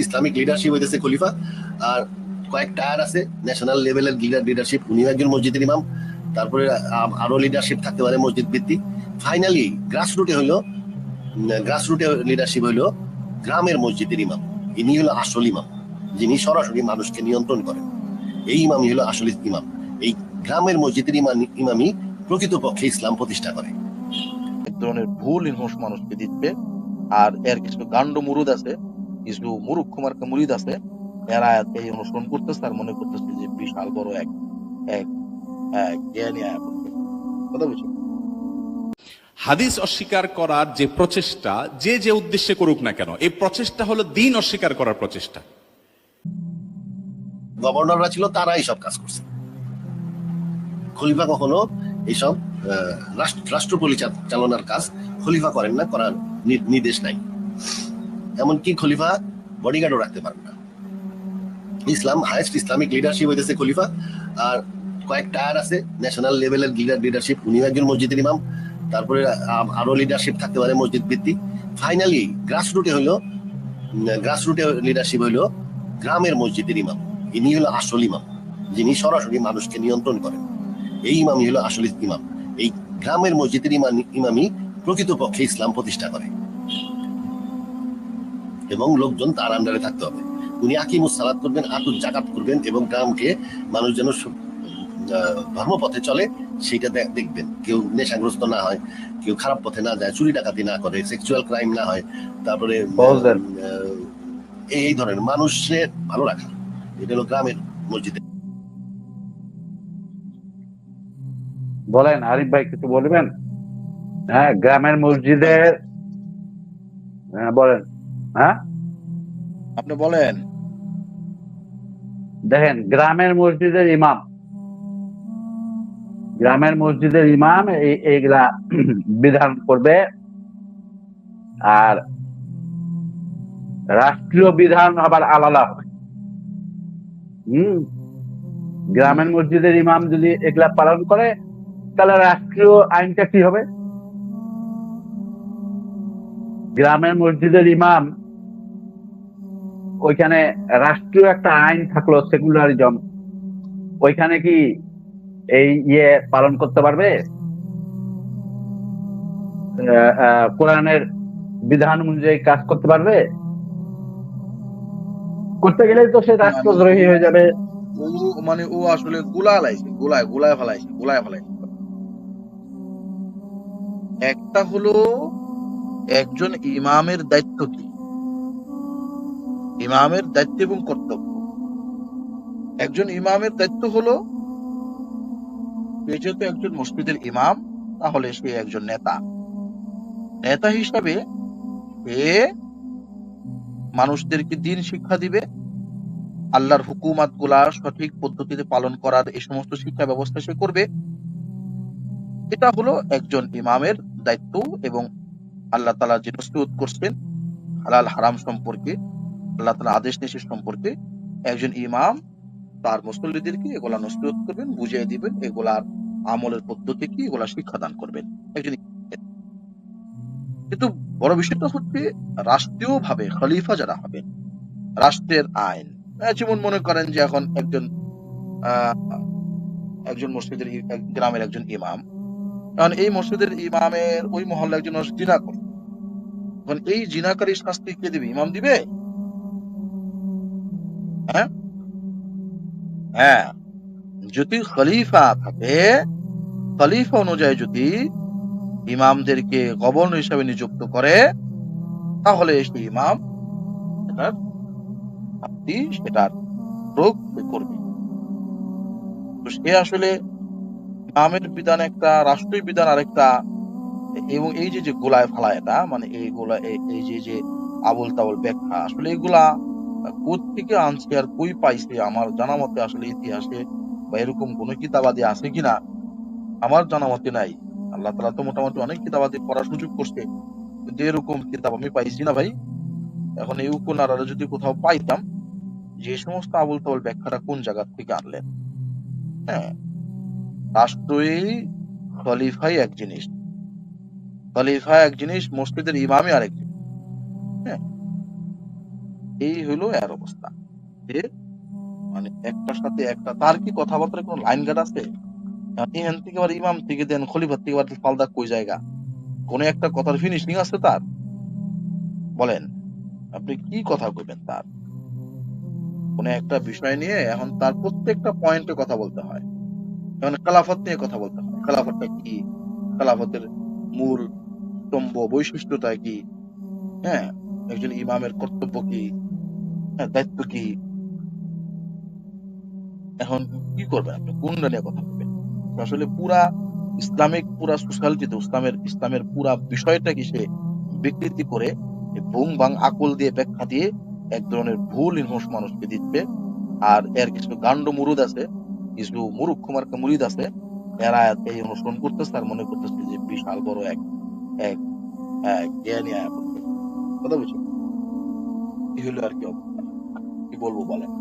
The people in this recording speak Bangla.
ইসলামিক লিডারশিপ হইতেছে খলিফা, আর কয়েক টায়ার আছে ন্যাশনাল লেভেলের লিডারশিপ, উনিও একজন মসজিদের ইমাম। তারপরে আরো লিডারশিপ থাকতে পারে মসজিদ ভিত্তিক। ফাইনালি গ্রাসরুটে লিডারশিপ হইলো গ্রামের মসজিদের ইমাম। ইনি হলো আসল ইমাম, যিনি সরাসরি মানুষকে নিয়ন্ত্রণ করেন। এই ইমামই হলো আসল ইমাম। এই গ্রামের মসজিদের ইমামই প্রকৃতপক্ষে ইসলাম প্রতিষ্ঠা করে। এক ধরনের ভুল ইনফরমেশন মানুষকে দিচ্ছে, আর এর কিছু গান্ড মুরুদ আছে, কিছু মুরুক্ষ মার্কা মুরিদ আছে, এরা এই অনুসরণ করতেছে আর মনে করতেছে যে বিশাল বড় এক এক জ্ঞানী আয়া করবে। কথা বুঝছি। হাদিস অস্বীকার করার যে প্রচেষ্টা, যে যে উদ্দেশ্যে করুক না কেন, এই প্রচেষ্টা হলো দ্বীন অস্বীকার করার প্রচেষ্টা। গভর্নররা ছিল, তারা এইসব কাজ করছে। খলিফা কখনো এইসব রাষ্ট্র পরিচালনার কাজ খলিফা করেন না, করার নির্দেশ নাই। এমনকি খলিফা বডিগার্ডও রাখতে পারেন না। হাইয়েস্ট ইসলামিক লিডারশিপ হইতেছে খলিফা, আর কয়েক টায়ার আছে ন্যাশনাল লেভেলের লিডারশিপ, উনিও একজন মসজিদের ইমাম। তারপরে আরো লিডারশিপ থাকতে পারে মসজিদ ভিত্তিক। ফাইনালি গ্রাসরুটে লিডারশিপ হইলো গ্রামের মসজিদের ইমাম। ইনি হলো আসল ইমাম, যিনি সরাসরি মানুষকে নিয়ন্ত্রণ করেন। এই ইমামই হলো আসল ইমাম। এই গ্রামের মসজিদের ইমামই প্রকৃতপক্ষে ইসলাম প্রতিষ্ঠা করে, এবং লোকজন তার আন্ডারে থাকতে হবে। উনি আকিমুস সালাত করবেন, আতুল জাকাত করবেন, এবং গ্রামকে মানুষ যেন ধর্মপথে চলে সেটা দেখবেন। কেউ নেশাগ্রস্ত না হয়, কেউ খারাপ পথে না যায়, চুরি ডাকাতি না করে, সেক্সুয়াল ক্রাইম না হয়, তারপরে এই ধরনের মানুষের ভালো রাখা। এটা হলো গ্রামের মসজিদে। বলেন আরিফ ভাই, কিছু বলবেন? হ্যাঁ, গ্রামের মসজিদে বলেন। হ্যাঁ, আপনি বলেন। দেখেন, গ্রামের মসজিদের ইমাম এইগুলা বিধান করবে, আর রাষ্ট্রীয় বিধান আবার আলাদা হবে। গ্রামের মসজিদের ইমাম যদি এগুলা পালন করে, তাহলে রাষ্ট্রীয় আইনটা কি হবে? গ্রামের মসজিদের ইমাম, ওইখানে রাষ্ট্রীয় একটা আইন থাকলো, সেকুলারিজম, ওইখানে কি এই পালন করতে পারবে? কোরআনের বিধান অনুযায়ী কাজ করতে পারবে? করতে গেলেই তো সে রাষ্ট্রদ্রোহী হয়ে যাবে। ও আসলে গুলায় ফেলাইছে। একটা হলো একজন ইমামের দায়িত্ব কি, ইমামের দায়িত্ব এবং কর্তব্য। একজন ইমামের দায়িত্ব হলো, যেহেতু একজন মসজিদের ইমাম, তাহলে সে একজন নেতা হিসাবে সে মানুষদেরকে দ্বীন শিক্ষা দিবে, আল্লাহর হুকুমাত গুলা সঠিক পদ্ধতিতে পালন করার এই সমস্ত শিক্ষা ব্যবস্থা সে করবে। এটা হলো একজন ইমামের দায়িত্ব। এবং আল্লাহ তাআলা যে নসিহত করছেন হালাল হারাম সম্পর্কে, আল্লাহ তাআলা আদেশ নিষেধ সম্পর্কে, একজন ইমাম তার মুসল্লিদেরকে এগুলা নসিহত করবেন, বুঝিয়ে দিবেন, এগুলার আমলের পদ্ধতি কি, এগুলা শিক্ষাদান করবেন একজন। কিন্তু বড় বিষয়টা হচ্ছে রাষ্ট্রীয় ভাবে খলিফা যারা হবেন, রাষ্ট্রের আইন, যেমন মনে করেন যে এখন একজন মসজিদের গ্রামের একজন ইমাম, কারণ এই মসজিদের ইমামের ওই মহল্লা একজন জিনা করে, এখন এই জিনাকারী শাস্তি কে দিবে? ইমাম দিবে? হ্যাঁ, যদি খলিফা থাকে, খলিফা অনুযায়ী যদি ইমামদেরকে গভর্নর হিসাবে নিযুক্ত করে, তাহলে সেই ইমাম সেটার প্রয়োগ করবে। তো সে আসলে ইমামের বিধান একটা, রাষ্ট্রীয় বিধান আরেকটা। এবং এই যে গোলায় ফেলা, এটা মানে এইগুলা এই যে আবল তাবল ব্যাখ্যা, আসলে এগুলা কোত্থেকে আনছে আর কই পাইছে, আমার জানা মতে আসলে ইতিহাসে বা এরকম কোন কিতাবাদি আছে কিনা আমার জানা মতে নাই। আল্লাহ তাআলা তো মোটামুটি অনেক কিতাবাদি পড়ার সুযোগ করছে, কিন্তু এরকম কিতাব আমি পাইছি না ভাই। এখন এই উপনারা যদি কোথাও পাইতাম, যে সমস্ত আবল তাবল ব্যাখ্যাটা কোন জায়গা থেকে আনলেন। হ্যাঁ, রাষ্ট্রই খলিফাই এক জিনিস, মসজিদের ইমামই আরেক জিনিস। হ্যাঁ, এই হইলো এর অবস্থা। যে মানে একটার সাথে একটা তার কি কথাবার্তার কোনো লাইন গার্ড আছে? এখান থেকে আবার ইমাম থেকে দেন খলিফার থেকে আবার ফালদা কই জায়গা কোন একটা কথার ফিনিশিং আছে তার? বলেন আপনি কি কথা কইবেন তার? কোন একটা বিষয় নিয়ে এখন তার প্রত্যেকটা পয়েন্টে কথা বলতে হয়। যেমন খেলাফত নিয়ে কথা বলতে হয়, খেলাফতটা কি, খেলাফতের মূল স্তম্ভ বৈশিষ্ট্যটা কি, হ্যাঁ, একজন ইমামের কর্তব্য কি, হ্যাঁ, দায়িত্ব কি। এখন কি করবেন আপনি, কোনটা নিয়ে কথা বলবেন? আসলে পুরা ইসলামিক পুরা সোসাইটিতে ইসলামের পুরা বিষয়টা কি সে বিকৃতি করে ভুং ভাং আকল দিয়ে ব্যাখ্যা দিয়ে এক ধরনের ভুল ইনফরমেশন মানুষকে দিচ্ছে। আর এর কিছু গান্ড মুরুদ আছে, কিছু মুরুক্ষ মার্কা মুরিদ আছে, এরা এই অনুসরণ করতেছে আর মনে করতেছে যে বিশাল বড় এক এক জ্ঞানী আয়া করতেছে। কথা বুঝছো? এই হলো আর কি অবস্থা। কি বলবো বলেন?